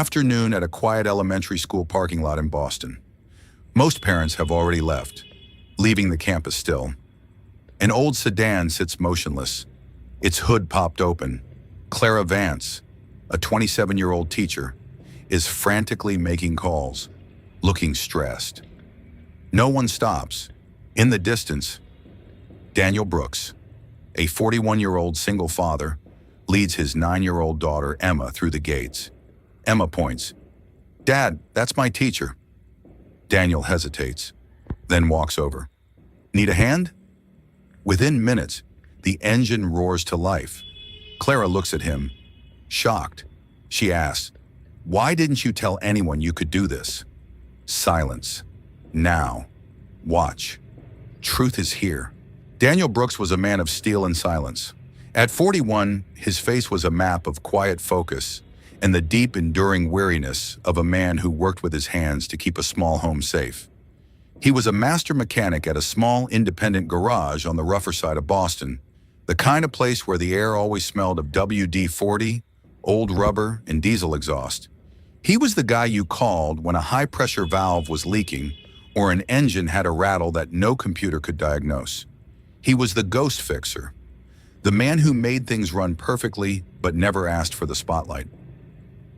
Afternoon at a quiet elementary school parking lot in Boston. Most parents have already left, leaving the campus still. An old sedan sits motionless, its hood popped open. Clara Vance, a 27-year-old teacher, is frantically making calls, looking stressed. No one stops. In the distance, Daniel Brooks, a 41-year-old single father, leads his 9-year-old daughter Emma through the gates. Emma points. "Dad, that's my teacher." Daniel hesitates, then walks over. "Need a hand?" Within minutes, the engine roars to life. Clara looks at him, shocked. She asks, "Why didn't you tell anyone you could do this?" Silence. Now. Watch. Truth is here. Daniel Brooks was a man of steel and silence. At 41, his face was a map of quiet focus and the deep, enduring weariness of a man who worked with his hands to keep a small home safe. He was a master mechanic at a small, independent garage on the rougher side of Boston, the kind of place where the air always smelled of WD-40, old rubber, and diesel exhaust. He was the guy you called when a high-pressure valve was leaking or an engine had a rattle that no computer could diagnose. He was the ghost fixer, the man who made things run perfectly but never asked for the spotlight.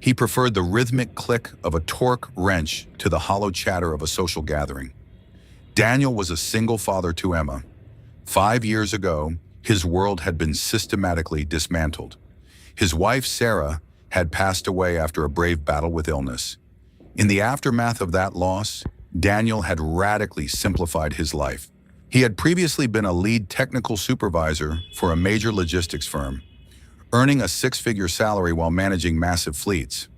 He preferred the rhythmic click of a torque wrench to the hollow chatter of a social gathering. Daniel was a single father to Emma. 5 years ago, his world had been systematically dismantled. His wife, Sarah, had passed away after a brave battle with illness. In the aftermath of that loss, Daniel had radically simplified his life. He had previously been a lead technical supervisor for a major logistics firm, earning a 6-figure salary while managing massive fleets.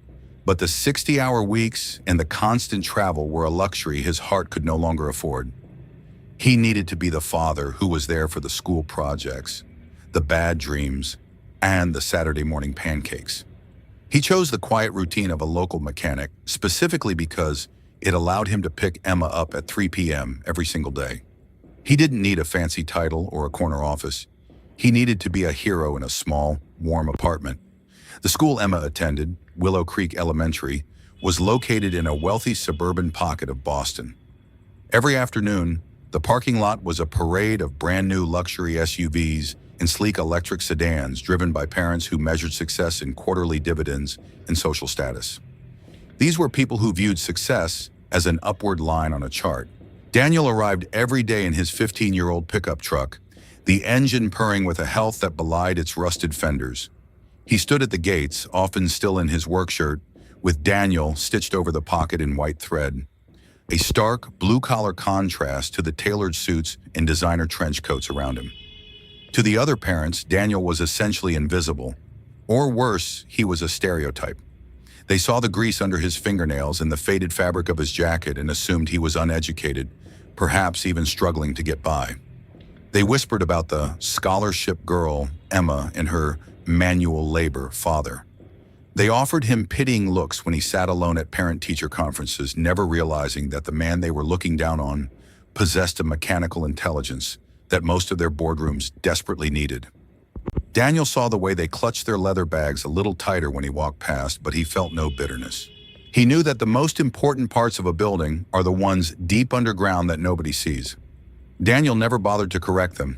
But the 60-hour weeks and the constant travel were a luxury his heart could no longer afford. He needed to be the father who was there for the school projects, the bad dreams, and the Saturday morning pancakes. He chose the quiet routine of a local mechanic, specifically because it allowed him to pick Emma up at 3 p.m. every single day. He didn't need a fancy title or a corner office. He needed to be a hero in a small, warm apartment. The school Emma attended, Willow Creek Elementary, was located in a wealthy suburban pocket of Boston. Every afternoon, the parking lot was a parade of brand-new luxury SUVs and sleek electric sedans driven by parents who measured success in quarterly dividends and social status. These were people who viewed success as an upward line on a chart. Daniel arrived every day in his 15-year-old pickup truck, the engine purring with a health that belied its rusted fenders. He stood at the gates, often still in his work shirt, with Daniel stitched over the pocket in white thread, a stark, blue-collar contrast to the tailored suits and designer trench coats around him. To the other parents, Daniel was essentially invisible. Or worse, he was a stereotype. They saw the grease under his fingernails and the faded fabric of his jacket and assumed he was uneducated, perhaps even struggling to get by. They whispered about the scholarship girl, Emma, and her manual labor father. They offered him pitying looks when he sat alone at parent-teacher conferences, never realizing that the man they were looking down on possessed a mechanical intelligence that most of their boardrooms desperately needed. Daniel saw the way they clutched their leather bags a little tighter when he walked past, but he felt no bitterness. He knew that the most important parts of a building are the ones deep underground that nobody sees. Daniel never bothered to correct them.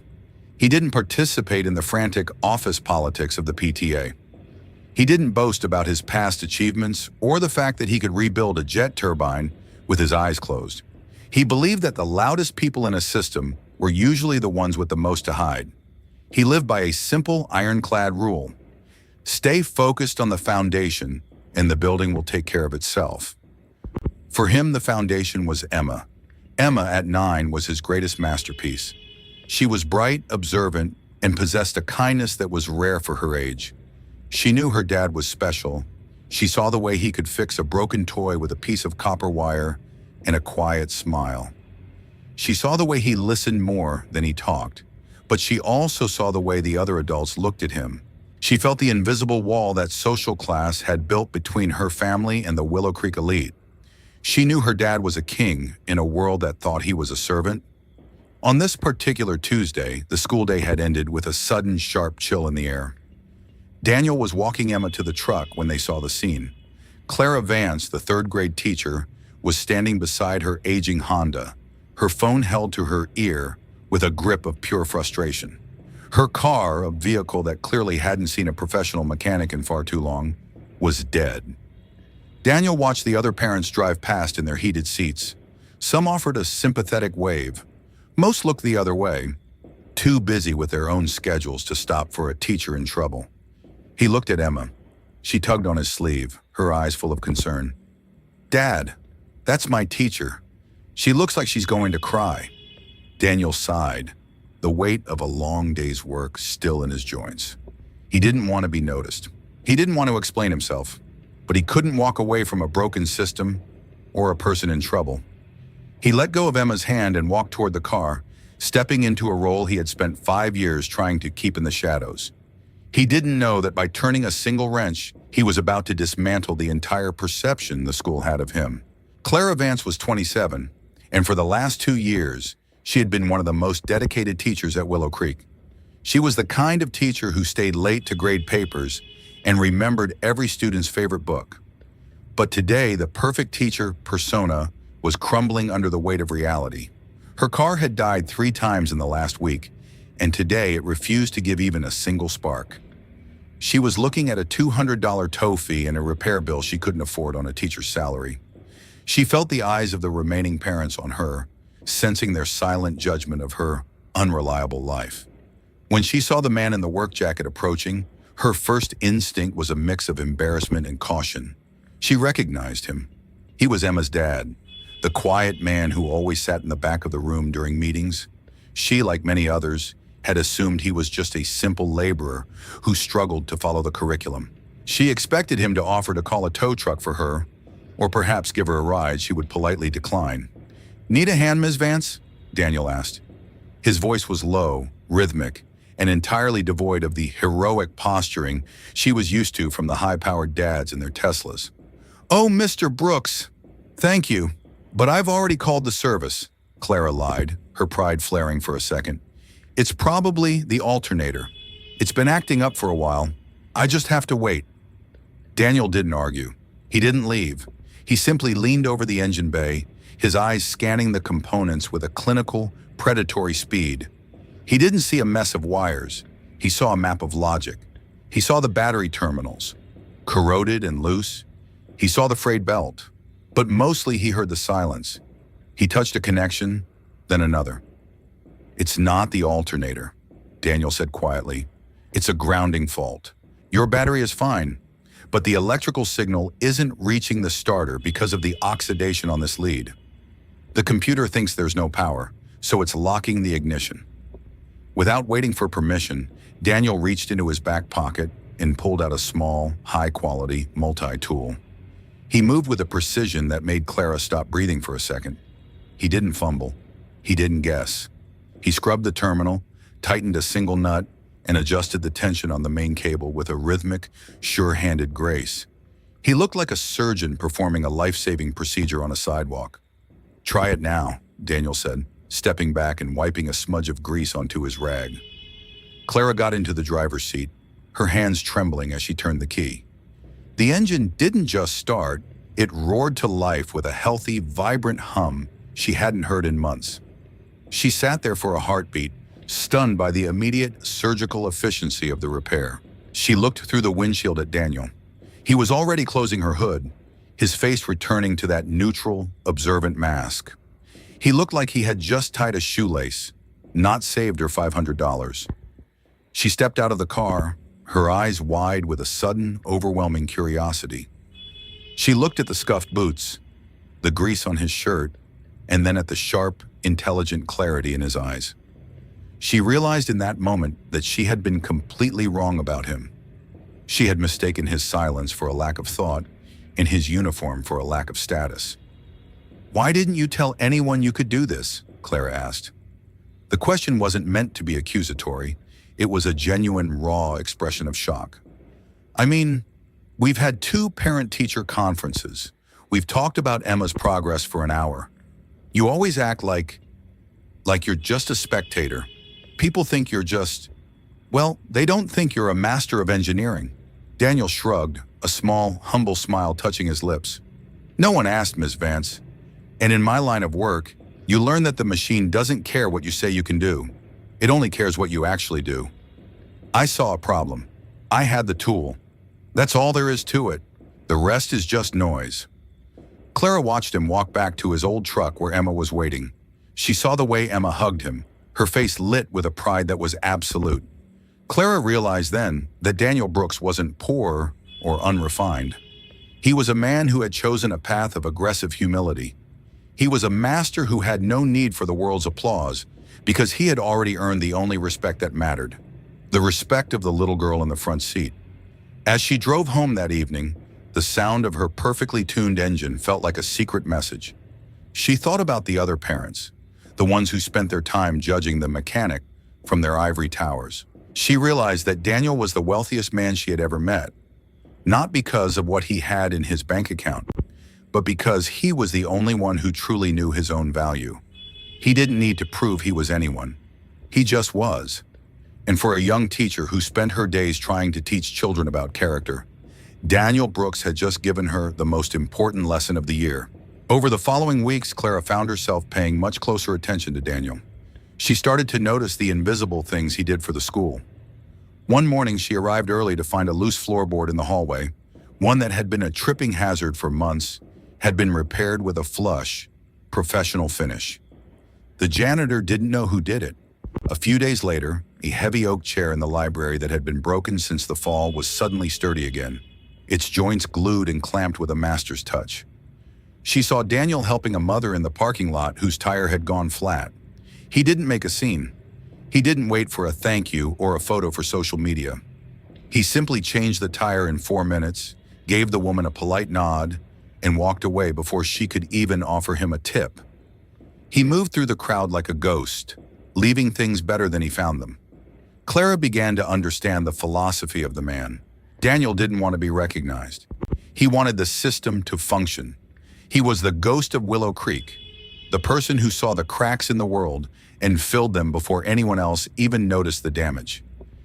He didn't participate in the frantic office politics of the PTA. He didn't boast about his past achievements or the fact that he could rebuild a jet turbine with his eyes closed. He believed that the loudest people in a system were usually the ones with the most to hide. He lived by a simple, ironclad rule. Stay focused on the foundation, and the building will take care of itself. For him, the foundation was Emma. Emma, at 9, was his greatest masterpiece. She was bright, observant, and possessed a kindness that was rare for her age. She knew her dad was special. She saw the way he could fix a broken toy with a piece of copper wire and a quiet smile. She saw the way he listened more than he talked, but she also saw the way the other adults looked at him. She felt the invisible wall that social class had built between her family and the Willow Creek elite. She knew her dad was a king in a world that thought he was a servant. On this particular Tuesday, the school day had ended with a sudden, sharp chill in the air. Daniel was walking Emma to the truck when they saw the scene. Clara Vance, the third-grade teacher, was standing beside her aging Honda, her phone held to her ear with a grip of pure frustration. Her car, a vehicle that clearly hadn't seen a professional mechanic in far too long, was dead. Daniel watched the other parents drive past in their heated seats. Some offered a sympathetic wave. Most looked the other way, too busy with their own schedules to stop for a teacher in trouble. He looked at Emma. She tugged on his sleeve, her eyes full of concern. "Dad, that's my teacher. She looks like she's going to cry." Daniel sighed, the weight of a long day's work still in his joints. He didn't want to be noticed. He didn't want to explain himself, but he couldn't walk away from a broken system or a person in trouble. He let go of Emma's hand and walked toward the car, stepping into a role he had spent 5 years trying to keep in the shadows. He didn't know that by turning a single wrench, he was about to dismantle the entire perception the school had of him. Clara Vance was 27, and for the last 2 years, she had been one of the most dedicated teachers at Willow Creek. She was the kind of teacher who stayed late to grade papers and remembered every student's favorite book. But today, the perfect teacher persona was crumbling under the weight of reality. Her car had died 3 times in the last week, and today it refused to give even a single spark. She was looking at a $200 tow fee and a repair bill she couldn't afford on a teacher's salary. She felt the eyes of the remaining parents on her, sensing their silent judgment of her unreliable life. When she saw the man in the work jacket approaching, her first instinct was a mix of embarrassment and caution. She recognized him. He was Emma's dad, the quiet man who always sat in the back of the room during meetings. She, like many others, had assumed he was just a simple laborer who struggled to follow the curriculum. She expected him to offer to call a tow truck for her, or perhaps give her a ride she would politely decline. "Need a hand, Ms. Vance?" Daniel asked. His voice was low, rhythmic, and entirely devoid of the heroic posturing she was used to from the high-powered dads in their Teslas. "Oh, Mr. Brooks, thank you, but I've already called the service," Clara lied, her pride flaring for a second. "It's probably the alternator. It's been acting up for a while. I just have to wait." Daniel didn't argue. He didn't leave. He simply leaned over the engine bay, his eyes scanning the components with a clinical, predatory speed. He didn't see a mess of wires. He saw a map of logic. He saw the battery terminals, corroded and loose. He saw the frayed belt. But mostly he heard the silence. He touched a connection, then another. "It's not the alternator," Daniel said quietly. "It's a grounding fault. Your battery is fine, but the electrical signal isn't reaching the starter because of the oxidation on this lead. The computer thinks there's no power, so it's locking the ignition." Without waiting for permission, Daniel reached into his back pocket and pulled out a small, high-quality multi-tool. He moved with a precision that made Clara stop breathing for a second. He didn't fumble. He didn't guess. He scrubbed the terminal, tightened a single nut, and adjusted the tension on the main cable with a rhythmic, sure-handed grace. He looked like a surgeon performing a life-saving procedure on a sidewalk. "Try it now," Daniel said, stepping back and wiping a smudge of grease onto his rag. Clara got into the driver's seat, her hands trembling as she turned the key. The engine didn't just start, it roared to life with a healthy, vibrant hum she hadn't heard in months. She sat there for a heartbeat, stunned by the immediate surgical efficiency of the repair. She looked through the windshield at Daniel. He was already closing her hood, his face returning to that neutral, observant mask. He looked like he had just tied a shoelace, not saved her $500. She stepped out of the car, her eyes wide with a sudden, overwhelming curiosity. She looked at the scuffed boots, the grease on his shirt, and then at the sharp, intelligent clarity in his eyes. She realized in that moment that she had been completely wrong about him. She had mistaken his silence for a lack of thought and his uniform for a lack of status. "Why didn't you tell anyone you could do this?" Clara asked. The question wasn't meant to be accusatory. It was a genuine, raw expression of shock. "I mean, we've had 2 parent-teacher conferences. We've talked about Emma's progress for an hour. You always act like you're just a spectator. People think you're just, well, they don't think you're a master of engineering." Daniel shrugged, a small, humble smile touching his lips. "No one asked, Miss Vance. And in my line of work, you learn that the machine doesn't care what you say you can do. It only cares what you actually do. I saw a problem. I had the tool. That's all there is to it. The rest is just noise." Clara watched him walk back to his old truck where Emma was waiting. She saw the way Emma hugged him, her face lit with a pride that was absolute. Clara realized then that Daniel Brooks wasn't poor or unrefined. He was a man who had chosen a path of aggressive humility. He was a master who had no need for the world's applause because he had already earned the only respect that mattered, the respect of the little girl in the front seat. As she drove home that evening, the sound of her perfectly tuned engine felt like a secret message. She thought about the other parents, the ones who spent their time judging the mechanic from their ivory towers. She realized that Daniel was the wealthiest man she had ever met, not because of what he had in his bank account, but because he was the only one who truly knew his own value. He didn't need to prove he was anyone. He just was. And for a young teacher who spent her days trying to teach children about character, Daniel Brooks had just given her the most important lesson of the year. Over the following weeks, Clara found herself paying much closer attention to Daniel. She started to notice the invisible things he did for the school. One morning, she arrived early to find a loose floorboard in the hallway, one that had been a tripping hazard for months, had been repaired with a flush, professional finish. The janitor didn't know who did it. A few days later, a heavy oak chair in the library that had been broken since the fall was suddenly sturdy again, its joints glued and clamped with a master's touch. She saw Daniel helping a mother in the parking lot whose tire had gone flat. He didn't make a scene. He didn't wait for a thank you or a photo for social media. He simply changed the tire in 4 minutes, gave the woman a polite nod, and walked away before she could even offer him a tip. He moved through the crowd like a ghost, leaving things better than he found them. Clara began to understand the philosophy of the man. Daniel didn't want to be recognized. He wanted the system to function. He was the ghost of Willow Creek, the person who saw the cracks in the world and filled them before anyone else even noticed the damage.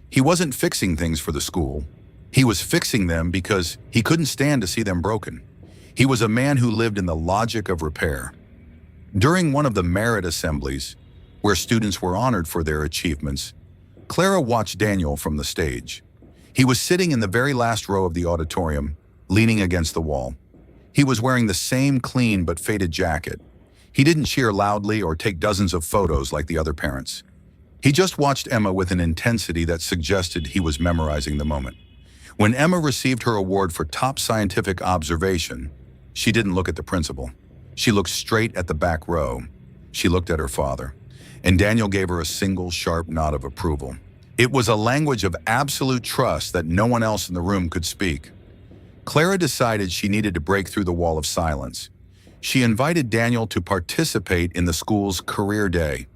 He wasn't fixing things for the school. He was fixing them because he couldn't stand to see them broken. He was a man who lived in the logic of repair. During one of the merit assemblies, where students were honored for their achievements, Clara watched Daniel from the stage. He was sitting in the very last row of the auditorium, leaning against the wall. He was wearing the same clean but faded jacket. He didn't cheer loudly or take dozens of photos like the other parents. He just watched Emma with an intensity that suggested he was memorizing the moment. When Emma received her award for top scientific observation, she didn't look at the principal. She looked straight at the back row. She looked at her father, and Daniel gave her a single sharp nod of approval. It was a language of absolute trust that no one else in the room could speak. Clara decided she needed to break through the wall of silence. She invited Daniel to participate in the school's career day.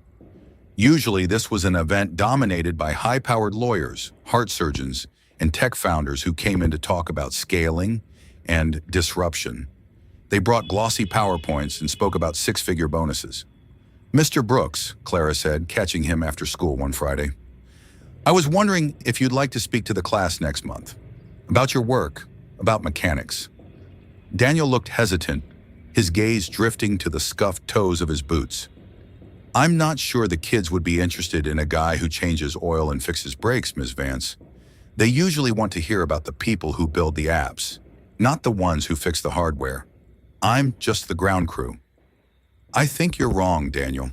Usually, this was an event dominated by high-powered lawyers, heart surgeons, and tech founders who came in to talk about scaling and disruption. They brought glossy PowerPoints and spoke about six-figure bonuses. "Mr. Brooks," Clara said, catching him after school one Friday, "I was wondering if you'd like to speak to the class next month. About your work, about mechanics." Daniel looked hesitant, his gaze drifting to the scuffed toes of his boots. "I'm not sure the kids would be interested in a guy who changes oil and fixes brakes, Ms. Vance. They usually want to hear about the people who build the apps, not the ones who fix the hardware. I'm just the ground crew." "I think you're wrong, Daniel,"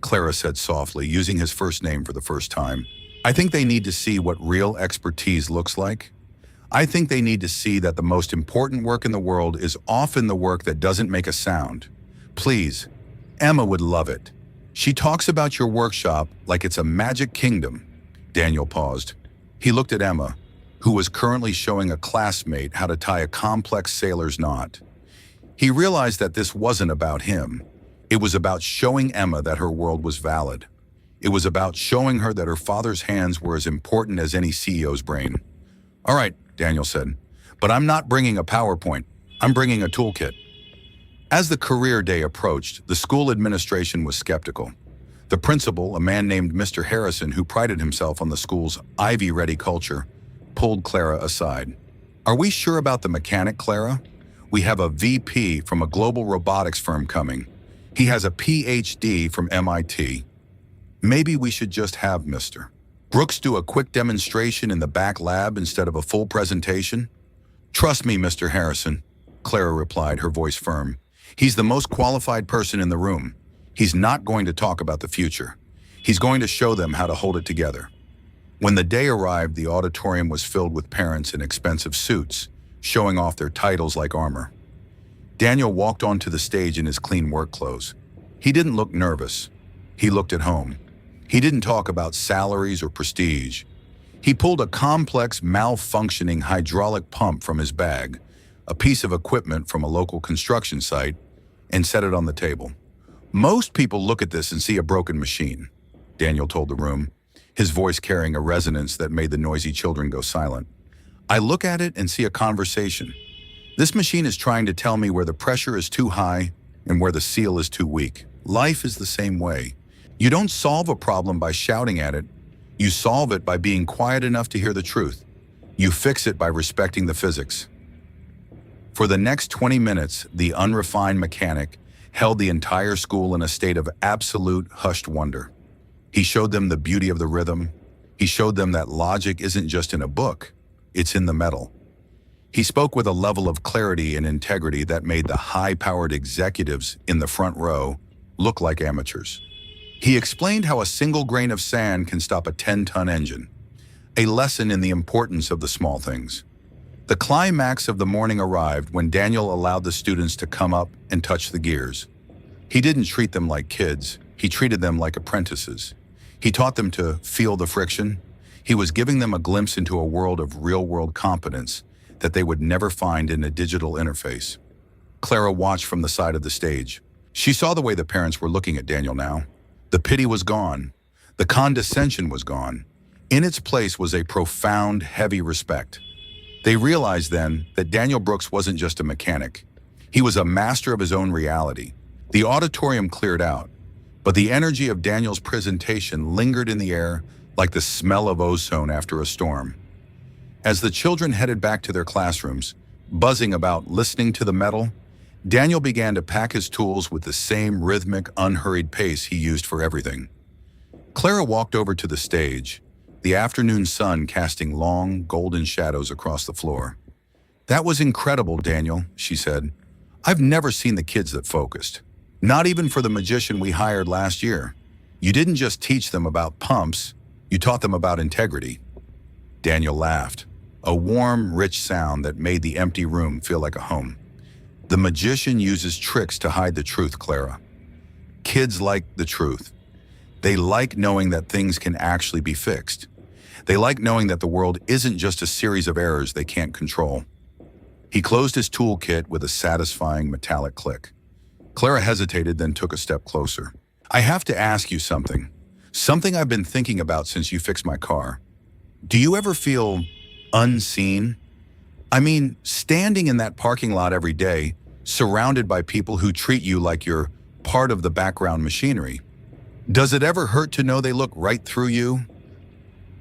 Clara said softly, using his first name for the first time. "I think they need to see what real expertise looks like. I think they need to see that the most important work in the world is often the work that doesn't make a sound. Please, Emma would love it. She talks about your workshop like it's a magic kingdom." Daniel paused. He looked at Emma, who was currently showing a classmate how to tie a complex sailor's knot. He realized that this wasn't about him. It was about showing Emma that her world was valid. It was about showing her that her father's hands were as important as any CEO's brain. "All right," Daniel said, "but I'm not bringing a PowerPoint. I'm bringing a toolkit." As the career day approached, the school administration was skeptical. The principal, a man named Mr. Harrison, who prided himself on the school's Ivy-ready culture, pulled Clara aside. Are we sure about the mechanic, Clara? We have a VP from a global robotics firm coming. He has a PhD from MIT. Maybe we should just have Mr. Brooks do a quick demonstration in the back lab instead of a full presentation? Trust me, Mr. Harrison, Clara replied, her voice firm. He's the most qualified person in the room. He's not going to talk about the future. He's going to show them how to hold it together. When the day arrived, the auditorium was filled with parents in expensive suits, showing off their titles like armor. Daniel walked onto the stage in his clean work clothes. He didn't look nervous. He looked at home. He didn't talk about salaries or prestige. He pulled a complex, malfunctioning hydraulic pump from his bag, a piece of equipment from a local construction site, and set it on the table. Most people look at this and see a broken machine, Daniel told the room, his voice carrying a resonance that made the noisy children go silent. I look at it and see a conversation. This machine is trying to tell me where the pressure is too high and where the seal is too weak. Life is the same way. You don't solve a problem by shouting at it. You solve it by being quiet enough to hear the truth. You fix it by respecting the physics. For the next 20 minutes, the unrefined mechanic held the entire school in a state of absolute hushed wonder. He showed them the beauty of the rhythm. He showed them that logic isn't just in a book, it's in the metal. He spoke with a level of clarity and integrity that made the high-powered executives in the front row look like amateurs. He explained how a single grain of sand can stop a 10-ton engine, a lesson in the importance of the small things. The climax of the morning arrived when Daniel allowed the students to come up and touch the gears. He didn't treat them like kids, he treated them like apprentices. He taught them to feel the friction. He was giving them a glimpse into a world of real-world competence that they would never find in a digital interface. Clara watched from the side of the stage. She saw the way the parents were looking at Daniel now. The pity was gone. The condescension was gone. In its place was a profound, heavy respect. They realized then that Daniel Brooks wasn't just a mechanic. He was a master of his own reality. The auditorium cleared out, but the energy of Daniel's presentation lingered in the air like the smell of ozone after a storm. As the children headed back to their classrooms, buzzing about listening to the metal, Daniel began to pack his tools with the same rhythmic, unhurried pace he used for everything. Clara walked over to the stage, the afternoon sun casting long, golden shadows across the floor. That was incredible, Daniel, she said. I've never seen the kids that focused. Not even for the magician we hired last year. You didn't just teach them about pumps, you taught them about integrity. Daniel laughed, a warm, rich sound that made the empty room feel like a home. The magician uses tricks to hide the truth, Clara. Kids like the truth. They like knowing that things can actually be fixed. They like knowing that the world isn't just a series of errors they can't control. He closed his toolkit with a satisfying metallic click. Clara hesitated, then took a step closer. I have to ask you something. Something I've been thinking about since you fixed my car. Do you ever feel unseen? I mean, standing in that parking lot every day, surrounded by people who treat you like you're part of the background machinery. Does it ever hurt to know they look right through you?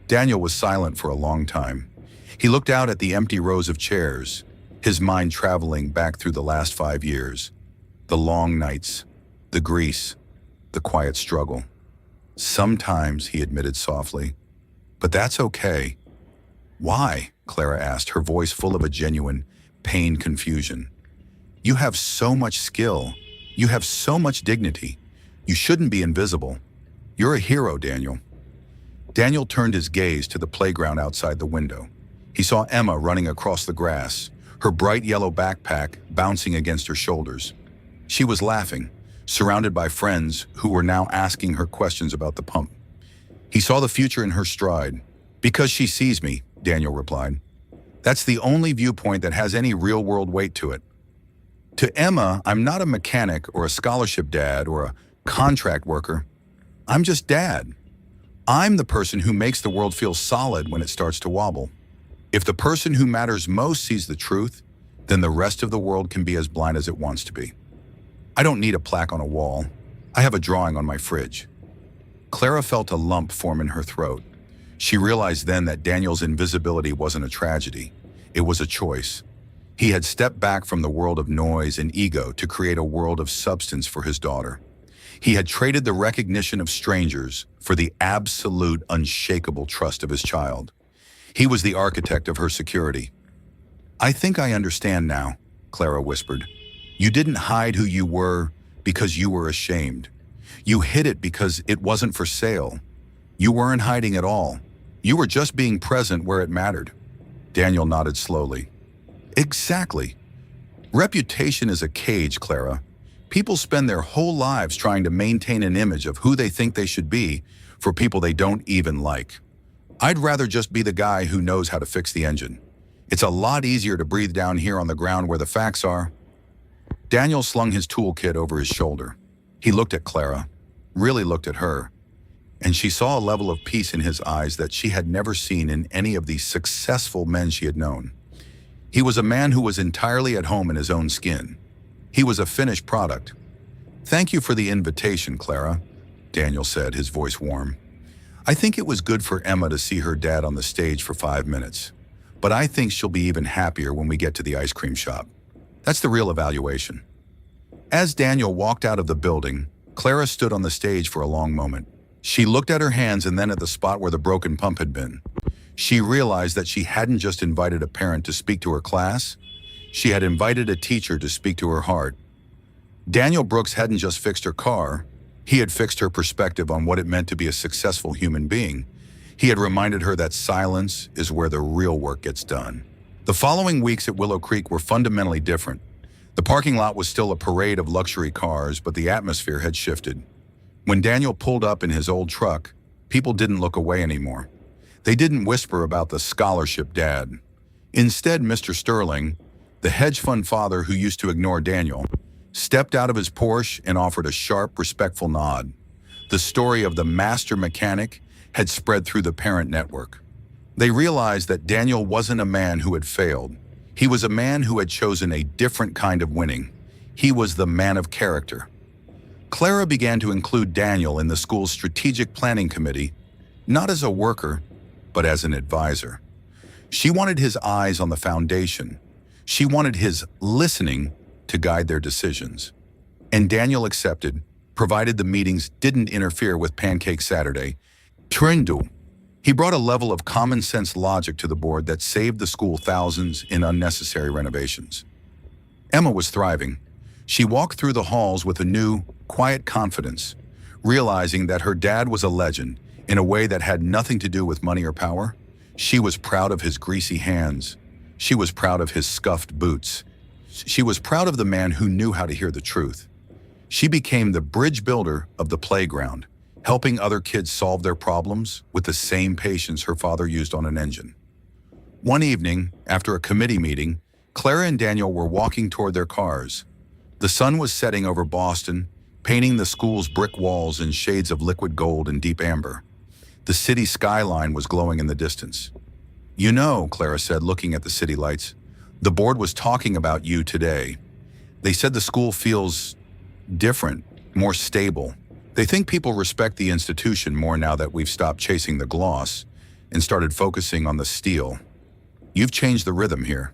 Daniel was silent for a long time. He looked out at the empty rows of chairs, his mind traveling back through the last 5 years. The long nights, the grease, the quiet struggle. Sometimes, he admitted softly, but that's okay. Why? Clara asked, her voice full of a genuine, pained confusion. You have so much skill. You have so much dignity. You shouldn't be invisible. You're a hero, Daniel. Daniel turned his gaze to the playground outside the window. He saw Emma running across the grass, her bright yellow backpack bouncing against her shoulders. She was laughing, surrounded by friends who were now asking her questions about the pump. He saw the future in her stride. Because she sees me, Daniel replied. That's the only viewpoint that has any real-world weight to it. To Emma, I'm not a mechanic or a scholarship dad or a contract worker. I'm just dad. I'm the person who makes the world feel solid when it starts to wobble. If the person who matters most sees the truth, then the rest of the world can be as blind as it wants to be. I don't need a plaque on a wall. I have a drawing on my fridge. Clara felt a lump form in her throat. She realized then that Daniel's invisibility wasn't a tragedy. It was a choice. He had stepped back from the world of noise and ego to create a world of substance for his daughter. He had traded the recognition of strangers for the absolute, unshakable trust of his child. He was the architect of her security. "I think I understand now," Clara whispered. "You didn't hide who you were because you were ashamed. You hid it because it wasn't for sale. You weren't hiding at all. You were just being present where it mattered." Daniel nodded slowly. "Exactly. Reputation is a cage, Clara. People spend their whole lives trying to maintain an image of who they think they should be for people they don't even like. I'd rather just be the guy who knows how to fix the engine. It's a lot easier to breathe down here on the ground where the facts are." Daniel slung his toolkit over his shoulder. He looked at Clara, really looked at her, and she saw a level of peace in his eyes that she had never seen in any of the successful men she had known. He was a man who was entirely at home in his own skin. He was a finished product. "Thank you for the invitation, Clara," Daniel said, his voice warm. "I think it was good for Emma to see her dad on the stage for 5 minutes, but I think she'll be even happier when we get to the ice cream shop. That's the real evaluation." As Daniel walked out of the building, Clara stood on the stage for a long moment. She looked at her hands and then at the spot where the broken pump had been. She realized that she hadn't just invited a parent to speak to her class, she had invited a teacher to speak to her heart. Daniel Brooks hadn't just fixed her car, he had fixed her perspective on what it meant to be a successful human being. He had reminded her that silence is where the real work gets done. The following weeks at Willow Creek were fundamentally different. The parking lot was still a parade of luxury cars, but the atmosphere had shifted. When Daniel pulled up in his old truck, people didn't look away anymore. They didn't whisper about the scholarship dad. Instead, Mr. Sterling, the hedge fund father who used to ignore Daniel, stepped out of his Porsche and offered a sharp, respectful nod. The story of the master mechanic had spread through the parent network. They realized that Daniel wasn't a man who had failed. He was a man who had chosen a different kind of winning. He was the man of character. Clara began to include Daniel in the school's strategic planning committee, not as a worker, but as an advisor. She wanted his eyes on the foundation. She wanted his listening to guide their decisions. And Daniel accepted, provided the meetings didn't interfere with Pancake Saturday. Trindu. He brought a level of common sense logic to the board that saved the school thousands in unnecessary renovations. Emma was thriving. She walked through the halls with a new, quiet confidence, realizing that her dad was a legend in a way that had nothing to do with money or power. She was proud of his greasy hands. She was proud of his scuffed boots. She was proud of the man who knew how to hear the truth. She became the bridge builder of the playground, helping other kids solve their problems with the same patience her father used on an engine. One evening, after a committee meeting, Clara and Daniel were walking toward their cars. The sun was setting over Boston, painting the school's brick walls in shades of liquid gold and deep amber. The city skyline was glowing in the distance. "You know," Clara said, looking at the city lights, "the board was talking about you today. They said the school feels different, more stable. They think people respect the institution more now that we've stopped chasing the gloss and started focusing on the steel. You've changed the rhythm here."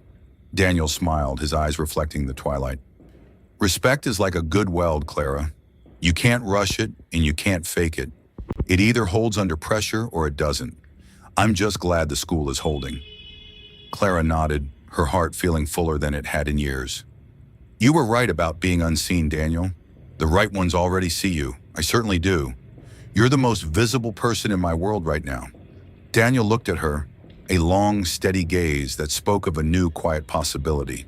Daniel smiled, his eyes reflecting the twilight. "Respect is like a good weld, Clara. You can't rush it and you can't fake it. It either holds under pressure or it doesn't. I'm just glad the school is holding." Clara nodded, her heart feeling fuller than it had in years. "You were right about being unseen, Daniel. The right ones already see you. I certainly do. You're the most visible person in my world right now." Daniel looked at her, a long, steady gaze that spoke of a new, quiet possibility.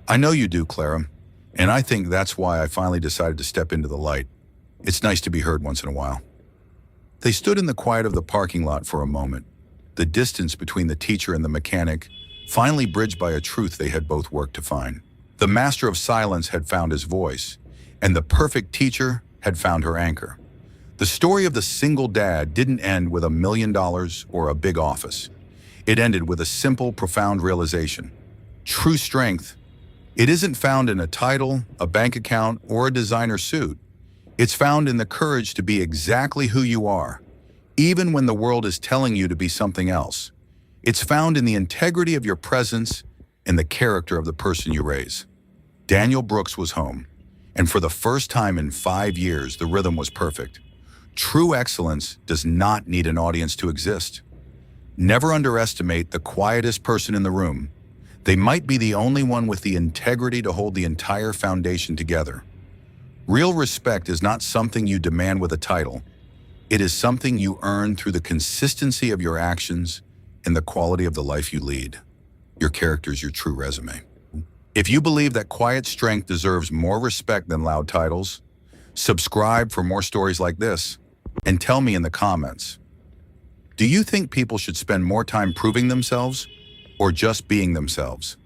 "I know you do, Clara, and I think that's why I finally decided to step into the light. It's nice to be heard once in a while." They stood in the quiet of the parking lot for a moment, the distance between the teacher and the mechanic finally bridged by a truth they had both worked to find. The master of silence had found his voice, and the perfect teacher had found her anchor. The story of the single dad didn't end with $1 million or a big office. It ended with a simple, profound realization. True strength, it isn't found in a title, a bank account, or a designer suit. It's found in the courage to be exactly who you are, even when the world is telling you to be something else. It's found in the integrity of your presence in the character of the person you raise. Daniel Brooks was home, and for the first time in 5 years, the rhythm was perfect. True excellence does not need an audience to exist. Never underestimate the quietest person in the room. They might be the only one with the integrity to hold the entire foundation together. Real respect is not something you demand with a title. It is something you earn through the consistency of your actions and the quality of the life you lead. Your character is your true resume. If you believe that quiet strength deserves more respect than loud titles, subscribe for more stories like this, and tell me in the comments, do you think people should spend more time proving themselves or just being themselves?